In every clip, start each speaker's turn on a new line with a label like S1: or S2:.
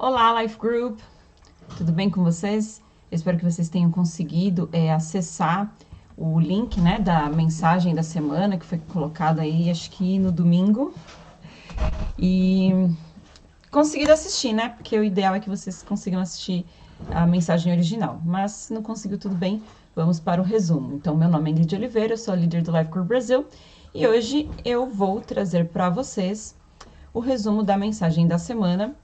S1: Olá, Life Group! Tudo bem com vocês? Eu espero que vocês tenham conseguido acessar o link, né, da mensagem da semana que foi colocado aí, acho que no domingo. E conseguido assistir, né? Porque o ideal é que vocês consigam assistir a mensagem original. Mas se não conseguiu, tudo bem, vamos para o resumo. Então, meu nome é Ingrid Oliveira, eu sou a líder do Life Group Brasil e hoje eu vou trazer para vocês o resumo da mensagem da semana,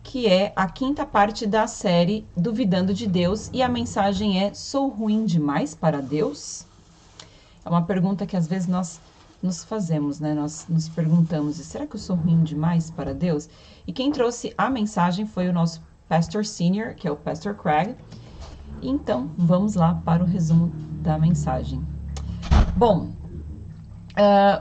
S1: que é a quinta parte da série Duvidando de Deus, e a mensagem é: sou ruim demais para Deus? É uma pergunta que às vezes nós nos fazemos, né? Nós nos perguntamos: será que eu sou ruim demais para Deus? E quem trouxe a mensagem foi o nosso Pastor Senior, que é o Pastor Craig. Então, vamos lá para o resumo da mensagem. Bom,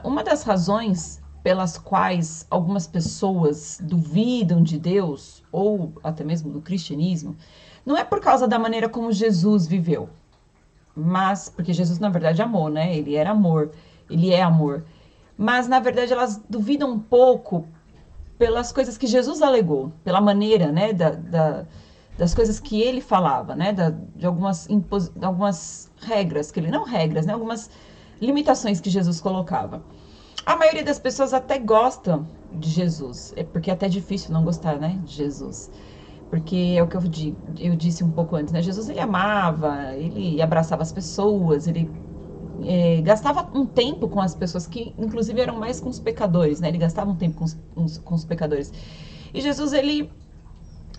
S1: uma das razões pelas quais algumas pessoas duvidam de Deus, ou até mesmo do cristianismo, não é por causa da maneira como Jesus viveu, mas porque Jesus, na verdade, amou, né? Ele era amor, ele é amor. Mas, na verdade, elas duvidam um pouco pelas coisas que Jesus alegou, pela maneira, né, das coisas que ele falava, né, de algumas regras, que ele, não regras, né, algumas limitações que Jesus colocava. A maioria das pessoas até gosta de Jesus, é porque é até difícil não gostar, né, de Jesus. Porque é o que eu disse um pouco antes, né? Jesus, ele amava, ele abraçava as pessoas, ele gastava um tempo com as pessoas que, inclusive, eram mais com os pecadores, né? Ele gastava um tempo com os pecadores. E Jesus, ele,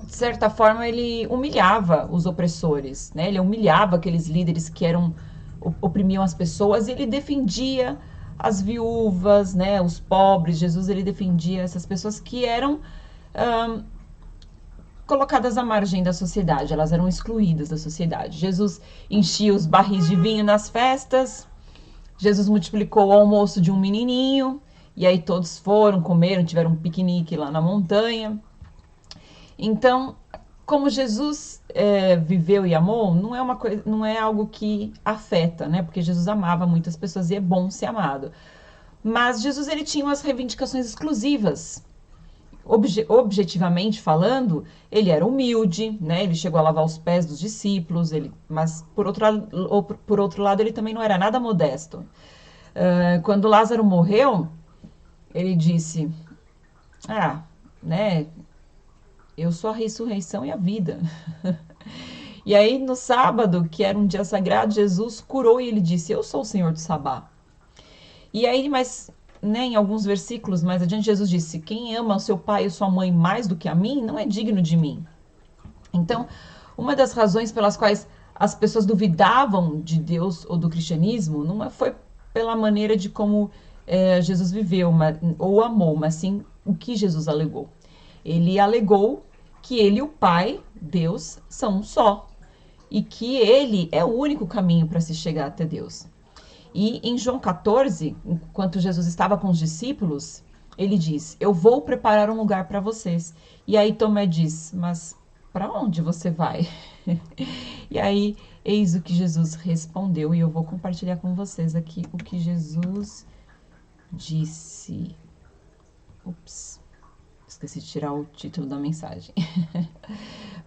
S1: de certa forma, ele humilhava os opressores, né? Ele humilhava aqueles líderes que oprimiam as pessoas, e ele defendia as viúvas, né? Os pobres. Jesus, ele defendia essas pessoas que eram colocadas à margem da sociedade, elas eram excluídas da sociedade. Jesus enchia os barris de vinho nas festas, Jesus multiplicou o almoço de um menininho, e aí todos foram, comeram, tiveram um piquenique lá na montanha. Então, como Jesus viveu e amou, não é algo que afeta, né? Porque Jesus amava muitas pessoas e é bom ser amado. Mas Jesus, ele tinha umas reivindicações exclusivas. Objetivamente falando, ele era humilde, né? Ele chegou a lavar os pés dos discípulos, mas por outro lado ele também não era nada modesto. Quando Lázaro morreu, ele disse: né? Eu sou a ressurreição e a vida. E aí no sábado, que era um dia sagrado, Jesus curou e ele disse: eu sou o Senhor do Sabá. E aí, mas, né, em alguns versículos mais adiante, Jesus disse: quem ama o seu pai e sua mãe mais do que a mim, não é digno de mim. Então, uma das razões pelas quais as pessoas duvidavam de Deus ou do cristianismo não foi pela maneira de como Jesus viveu ou amou, mas sim o que Jesus alegou. Ele alegou que ele e o Pai, Deus, são um só, e que ele é o único caminho para se chegar até Deus. E em João 14, enquanto Jesus estava com os discípulos, ele diz: eu vou preparar um lugar para vocês. E aí Tomé diz: mas para onde você vai? E aí, eis o que Jesus respondeu, e eu vou compartilhar com vocês aqui o que Jesus disse. Ups, esqueci de tirar o título da mensagem.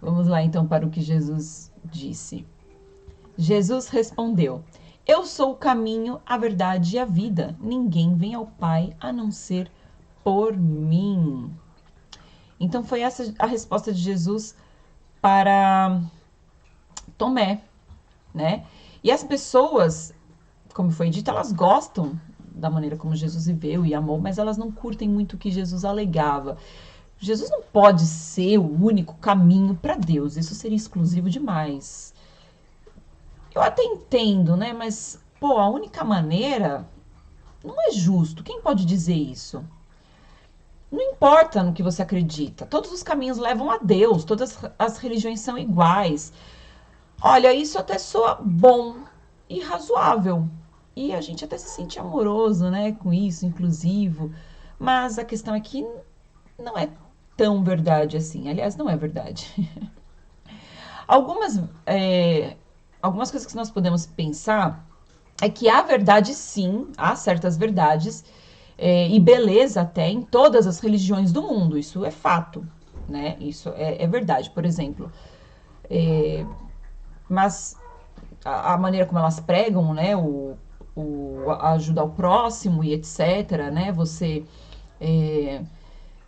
S1: Vamos lá então para o que Jesus disse. Jesus respondeu: eu sou o caminho, a verdade e a vida. Ninguém vem ao Pai a não ser por mim. Então foi essa a resposta de Jesus para Tomé, né? E as pessoas, como foi dito, elas gostam da maneira como Jesus viveu e amou, mas elas não curtem muito o que Jesus alegava. Jesus não pode ser o único caminho para Deus, isso seria exclusivo demais. Eu até entendo, né? Mas, a única maneira não é justo. Quem pode dizer isso? Não importa no que você acredita. Todos os caminhos levam a Deus. Todas as religiões são iguais. Olha, isso até soa bom e razoável. E a gente até se sente amoroso, né? Com isso, inclusivo. Mas a questão é que não é tão verdade assim. Aliás, não é verdade. Algumas coisas que nós podemos pensar é que há verdade, sim, há certas verdades e beleza até em todas as religiões do mundo, isso é fato. né? Isso é verdade. Por exemplo, mas a maneira como elas pregam, né? Ajudar o próximo e etc, né? Você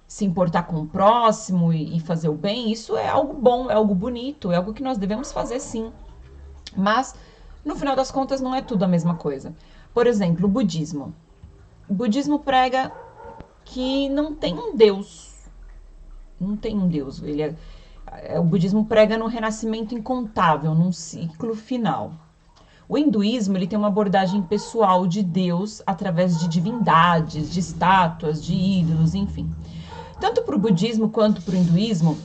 S1: se importar com o próximo e fazer o bem, isso é algo bom, é algo bonito, é algo que nós devemos fazer sim. Mas, no final das contas, não é tudo a mesma coisa. Por exemplo, o budismo. O budismo prega que não tem um Deus. Não tem um Deus. O budismo prega no renascimento incontável, num ciclo final. O hinduísmo ele tem uma abordagem pessoal de Deus através de divindades, de estátuas, de ídolos, enfim. Tanto para o budismo quanto para o hinduísmo,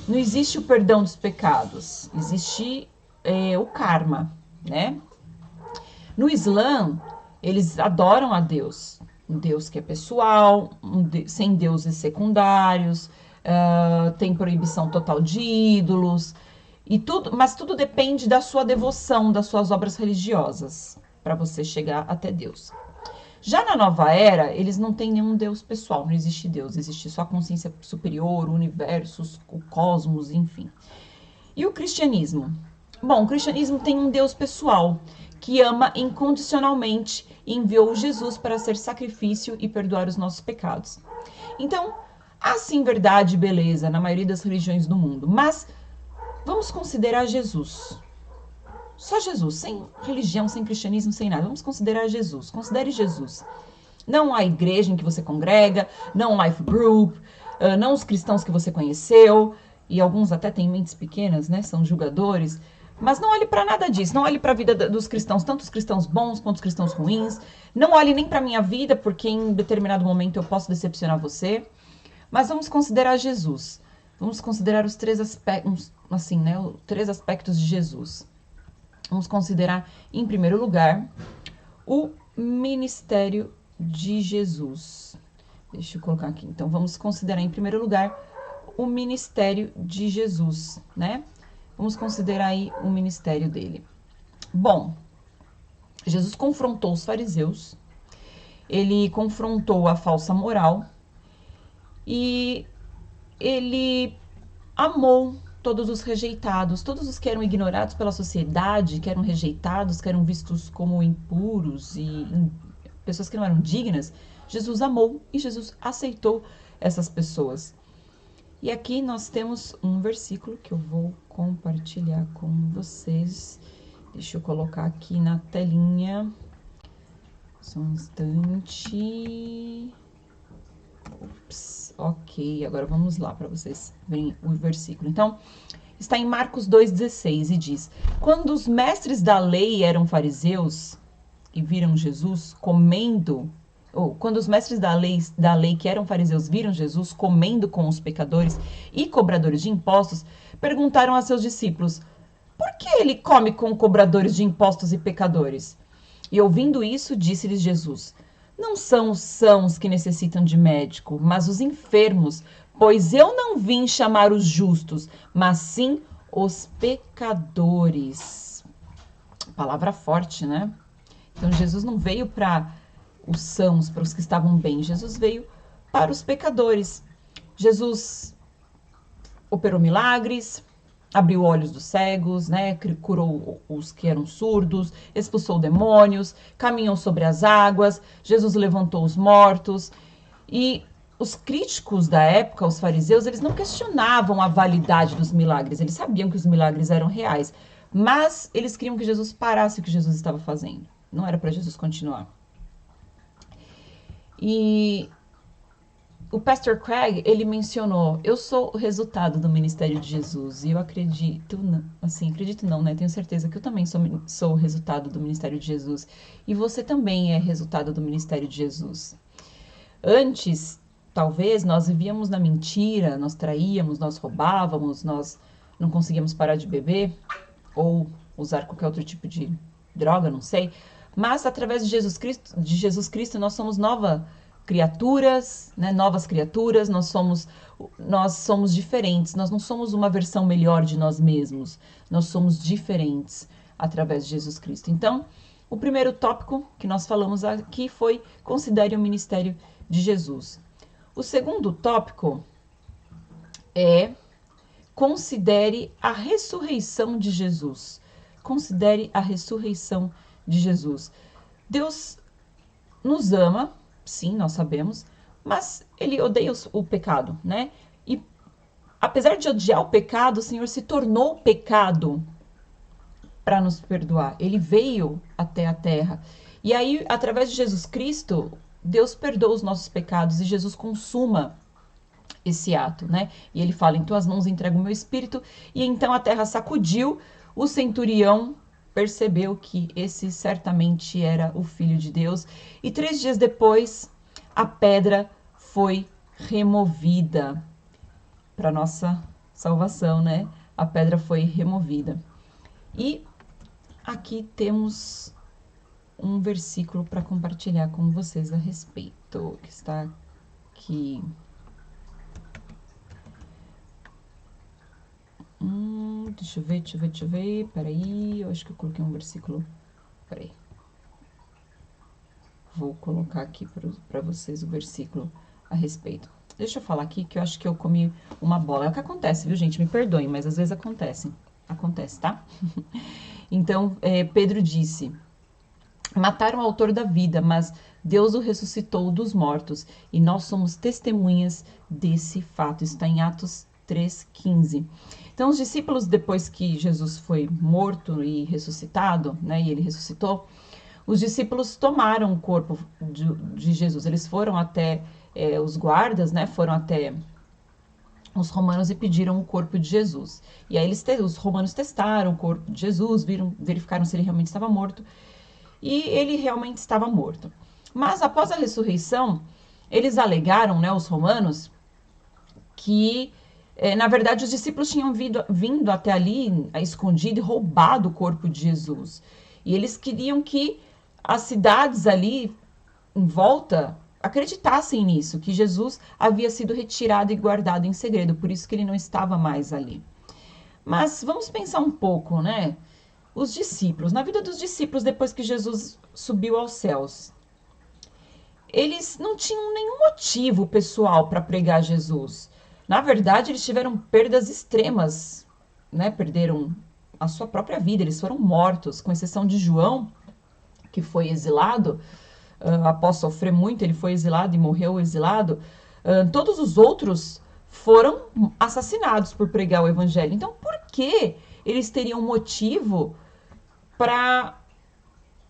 S1: não existe o perdão dos pecados, existe o karma, né? No Islã, eles adoram a Deus, um Deus que é pessoal, sem deuses secundários, tem proibição total de ídolos, mas tudo depende da sua devoção, das suas obras religiosas, para você chegar até Deus. Já na nova era, eles não têm nenhum Deus pessoal, não existe Deus, existe só a consciência superior, o universo, o cosmos, enfim. E o cristianismo? Bom, o cristianismo tem um Deus pessoal, que ama incondicionalmente e enviou Jesus para ser sacrifício e perdoar os nossos pecados. Então, há sim verdade e beleza na maioria das religiões do mundo, mas vamos considerar Jesus. Só Jesus, sem religião, sem cristianismo, sem nada. Vamos considerar Jesus. Considere Jesus. Não a igreja em que você congrega, não o life group, não os cristãos que você conheceu, e alguns até têm mentes pequenas, né? São julgadores. Mas não olhe para nada disso. Não olhe para a vida dos cristãos, tanto os cristãos bons quanto os cristãos ruins. Não olhe nem para a minha vida, porque em determinado momento eu posso decepcionar você. Mas vamos considerar Jesus. Vamos considerar os três aspectos, assim, né? Os três aspectos de Jesus. Vamos considerar, em primeiro lugar, o ministério de Jesus. Deixa eu colocar aqui. Então, vamos considerar, em primeiro lugar, o ministério de Jesus, né? Vamos considerar aí o ministério dele. Bom, Jesus confrontou os fariseus, ele confrontou a falsa moral e ele amou todos os rejeitados, todos os que eram ignorados pela sociedade, que eram rejeitados, que eram vistos como impuros e pessoas que não eram dignas. Jesus amou e Jesus aceitou essas pessoas. E aqui nós temos um versículo que eu vou compartilhar com vocês. Deixa eu colocar aqui na telinha. Só um instante. Ups, ok, agora vamos lá para vocês verem o versículo. Então, está em Marcos 2,16 e diz: quando os mestres da lei eram fariseus e viram Jesus comendo, ou quando os mestres da lei que eram fariseus viram Jesus comendo com os pecadores e cobradores de impostos, perguntaram a seus discípulos: por que ele come com cobradores de impostos e pecadores? E ouvindo isso, disse-lhes Jesus: não são os sãos que necessitam de médico, mas os enfermos, pois eu não vim chamar os justos, mas sim os pecadores. Palavra forte, né? Então, Jesus não veio para os sãos, para os que estavam bem. Jesus veio para os pecadores. Jesus operou milagres, abriu olhos dos cegos, né? Curou os que eram surdos, expulsou demônios, caminhou sobre as águas, Jesus levantou os mortos. E os críticos da época, os fariseus, eles não questionavam a validade dos milagres, eles sabiam que os milagres eram reais, mas eles queriam que Jesus parasse o que Jesus estava fazendo. Não era para Jesus continuar. E o pastor Craig, ele mencionou: eu sou o resultado do ministério de Jesus. E eu acredito, assim, acredito não, né? Tenho certeza que eu também sou o resultado do ministério de Jesus. E você também é resultado do ministério de Jesus. Antes, talvez, nós vivíamos na mentira, nós traíamos, nós roubávamos, nós não conseguíamos parar de beber ou usar qualquer outro tipo de droga, não sei. Mas através de Jesus Cristo, nós somos novas criaturas, né? Novas criaturas, nós somos diferentes, nós não somos uma versão melhor de nós mesmos, nós somos diferentes através de Jesus Cristo. Então, o primeiro tópico que nós falamos aqui foi: considere o ministério de Jesus. O segundo tópico é: considere a ressurreição de Jesus. Considere a ressurreição de Jesus. Deus nos ama, sim, nós sabemos, mas ele odeia o pecado, né? E apesar de odiar o pecado, o Senhor se tornou pecado para nos perdoar. Ele veio até a terra. E aí, através de Jesus Cristo, Deus perdoa os nossos pecados e Jesus consuma esse ato, né? E ele fala: em tuas mãos entrego o meu espírito. E então a terra sacudiu, o centurião percebeu que esse certamente era o Filho de Deus. E 3 dias depois, a pedra foi removida para nossa salvação, né? A pedra foi removida. E aqui temos um versículo para compartilhar com vocês a respeito, que está aqui. Deixa eu ver. Peraí, eu acho que eu coloquei um versículo. Peraí. Vou colocar aqui para vocês o versículo a respeito. Deixa eu falar aqui que eu acho que eu comi uma bola. É o que acontece, viu, gente? Me perdoem, mas às vezes acontece. Acontece, tá? Então, Pedro disse: mataram o autor da vida, mas Deus o ressuscitou dos mortos, e nós somos testemunhas desse fato. Está em Atos 3,15. Então, os discípulos, depois que Jesus foi morto e ressuscitado, né, e ele ressuscitou, os discípulos tomaram o corpo de Jesus. Eles foram até os guardas, né, foram até os romanos e pediram o corpo de Jesus. E aí os romanos testaram o corpo de Jesus, verificaram se ele realmente estava morto. E ele realmente estava morto. Mas após a ressurreição, eles alegaram, né, os romanos, que na verdade os discípulos tinham vindo até ali escondido e roubado o corpo de Jesus. E eles queriam que as cidades ali em volta acreditassem nisso, que Jesus havia sido retirado e guardado em segredo, por isso que ele não estava mais ali. Mas vamos pensar um pouco, né? Os discípulos, na vida dos discípulos depois que Jesus subiu aos céus, eles não tinham nenhum motivo pessoal para pregar Jesus. Na verdade, eles tiveram perdas extremas, né? Perderam a sua própria vida, eles foram mortos, com exceção de João, que foi exilado, após sofrer muito, ele foi exilado e morreu exilado. Todos os outros foram assassinados por pregar o evangelho. Então, por que eles teriam motivo para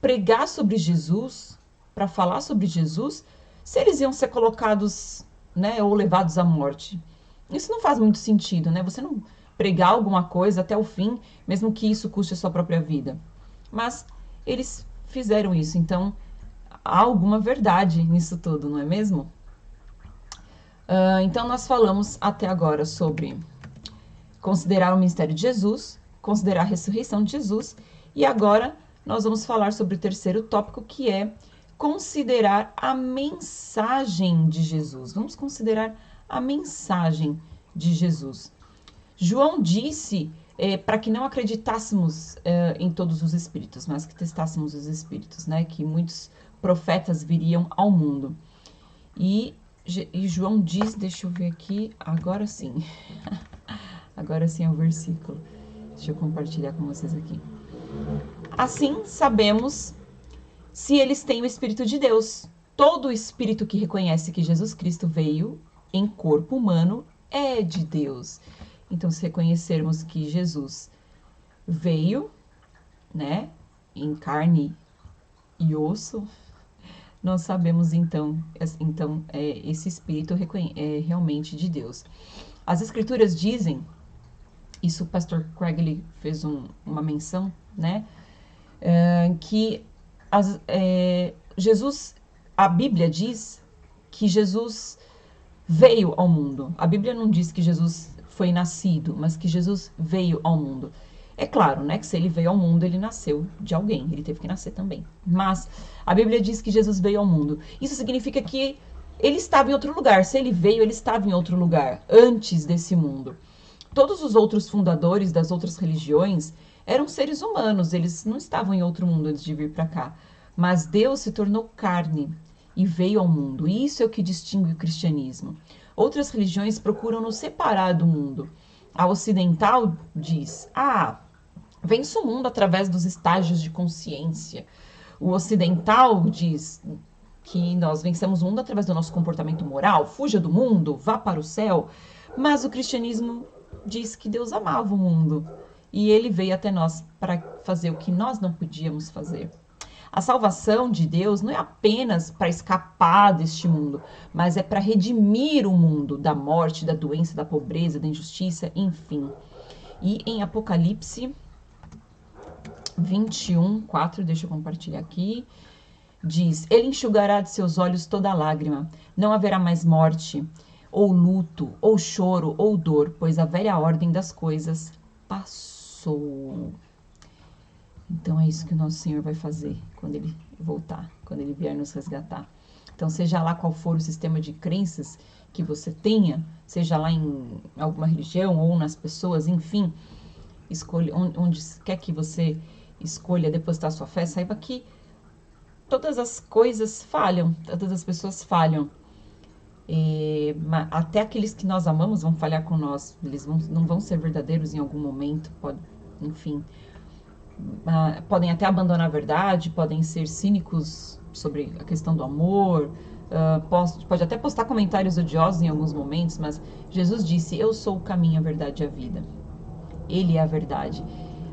S1: pregar sobre Jesus, para falar sobre Jesus, se eles iam ser colocados, né, ou levados à morte? Isso não faz muito sentido, né? Você não pregar alguma coisa até o fim, mesmo que isso custe a sua própria vida. Mas eles fizeram isso, então há alguma verdade nisso tudo, não é mesmo? Então nós falamos até agora sobre considerar o ministério de Jesus, considerar a ressurreição de Jesus, e agora nós vamos falar sobre o terceiro tópico, que é considerar a mensagem de Jesus. Vamos considerar a mensagem de Jesus. João disse para que não acreditássemos em todos os espíritos, mas que testássemos os espíritos, né? Que muitos profetas viriam ao mundo. E João diz, deixa eu ver aqui, agora sim. Agora sim é o versículo. Deixa eu compartilhar com vocês aqui. Assim sabemos se eles têm o Espírito de Deus. Todo espírito que reconhece que Jesus Cristo veio em corpo humano é de Deus. Então, se reconhecermos que Jesus veio, né, em carne e osso, nós sabemos então esse espírito é realmente de Deus. As escrituras dizem, isso o pastor Craig fez uma menção, né, que Jesus, a Bíblia diz que Jesus veio ao mundo. A Bíblia não diz que Jesus foi nascido, mas que Jesus veio ao mundo. É claro, né, que se ele veio ao mundo, ele nasceu de alguém, ele teve que nascer também. Mas a Bíblia diz que Jesus veio ao mundo. Isso significa que ele estava em outro lugar. Se ele veio, ele estava em outro lugar, antes desse mundo. Todos os outros fundadores das outras religiões eram seres humanos, eles não estavam em outro mundo antes de vir para cá. Mas Deus se tornou carne e veio ao mundo. E isso é o que distingue o cristianismo. Outras religiões procuram nos separar do mundo. A ocidental diz: vence o mundo através dos estágios de consciência. O ocidental diz que nós vencemos o mundo através do nosso comportamento moral, fuja do mundo, vá para o céu. Mas o cristianismo diz que Deus amava o mundo e ele veio até nós para fazer o que nós não podíamos fazer. A salvação de Deus não é apenas para escapar deste mundo, mas é para redimir o mundo da morte, da doença, da pobreza, da injustiça, enfim. E em Apocalipse 21:4, deixa eu compartilhar aqui, diz: Ele enxugará de seus olhos toda lágrima, não haverá mais morte, ou luto, ou choro, ou dor, pois a velha ordem das coisas passou. Então é isso que o nosso Senhor vai fazer quando Ele voltar, quando Ele vier nos resgatar. Então, seja lá qual for o sistema de crenças que você tenha, seja lá em alguma religião ou nas pessoas, enfim, escolha onde quer que você escolha depositar sua fé, saiba que todas as coisas falham, todas as pessoas falham. Até aqueles que nós amamos vão falhar com nós, eles não vão ser verdadeiros em algum momento, enfim. Podem até abandonar a verdade, podem ser cínicos sobre a questão do amor, pode até postar comentários odiosos em alguns momentos, mas Jesus disse: eu sou o caminho, a verdade e a vida. Ele é a verdade.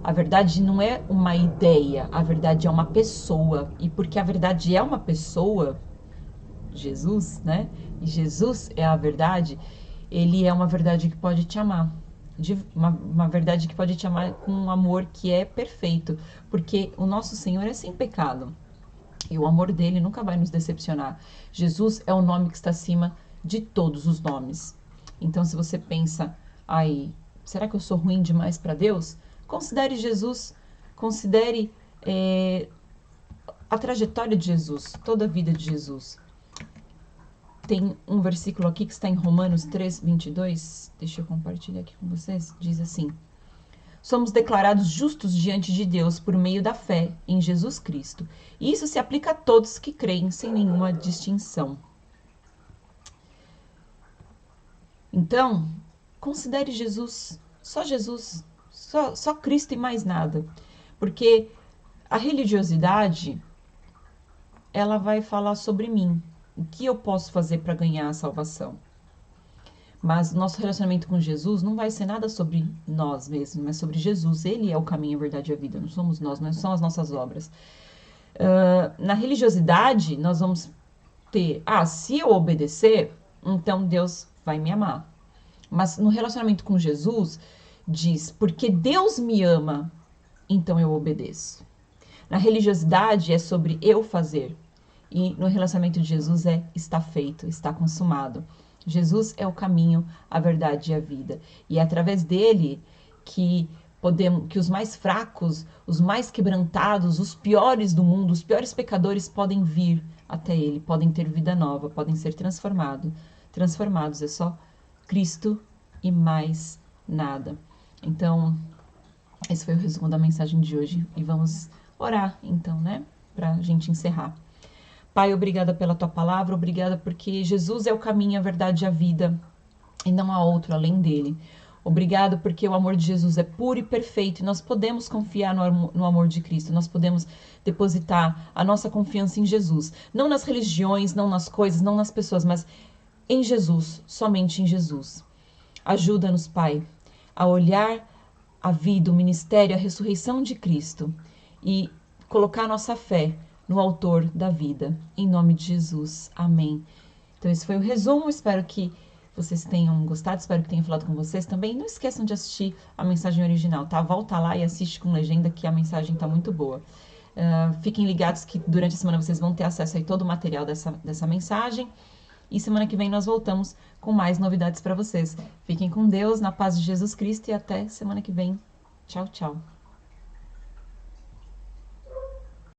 S1: A verdade não é uma ideia, a verdade é uma pessoa. E porque a verdade é uma pessoa, Jesus, né? E Jesus é a verdade, ele é uma verdade que pode te amar. Uma verdade que pode te amar com um amor que é perfeito, porque o nosso Senhor é sem pecado e o amor dele nunca vai nos decepcionar. Jesus é o nome que está acima de todos os nomes. Então, se você pensa, será que eu sou ruim demais para Deus? Considere Jesus, considere a trajetória de Jesus, toda a vida de Jesus. Tem um versículo aqui que está em Romanos 3:22. Deixa eu compartilhar aqui com vocês. Diz assim: somos declarados justos diante de Deus por meio da fé em Jesus Cristo. E isso se aplica a todos que creem, sem nenhuma distinção. Então, considere Jesus, só Cristo e mais nada. Porque a religiosidade, ela vai falar sobre mim. O que eu posso fazer para ganhar a salvação? Mas nosso relacionamento com Jesus não vai ser nada sobre nós mesmos, mas sobre Jesus. Ele é o caminho, a verdade e a vida. Não somos nós, não são as nossas obras. Na religiosidade, nós vamos ter, se eu obedecer, então Deus vai me amar. Mas no relacionamento com Jesus, diz, porque Deus me ama, então eu obedeço. Na religiosidade é sobre eu fazer. E no relacionamento de Jesus está feito, está consumado. Jesus é o caminho, a verdade e a vida. E é através dele que os mais fracos, os mais quebrantados, os piores do mundo, os piores pecadores podem vir até ele, podem ter vida nova, podem ser transformados. É só Cristo e mais nada. Então, esse foi o resumo da mensagem de hoje. E vamos orar, então, né? Pra gente encerrar. Pai, obrigada pela tua palavra, obrigada porque Jesus é o caminho, a verdade e a vida, e não há outro além dele. Obrigada porque o amor de Jesus é puro e perfeito, e nós podemos confiar no amor de Cristo, nós podemos depositar a nossa confiança em Jesus. Não nas religiões, não nas coisas, não nas pessoas, mas em Jesus, somente em Jesus. Ajuda-nos, Pai, a olhar a vida, o ministério, a ressurreição de Cristo e colocar nossa fé no autor da vida, em nome de Jesus. Amém. Então esse foi o resumo, espero que vocês tenham gostado, espero que tenha falado com vocês também. Não esqueçam de assistir a mensagem original, tá? Volta lá e assiste com legenda que a mensagem tá muito boa. Fiquem ligados que durante a semana vocês vão ter acesso a todo o material dessa mensagem. E semana que vem nós voltamos com mais novidades para vocês. Fiquem com Deus, na paz de Jesus Cristo e até semana que vem. Tchau, tchau.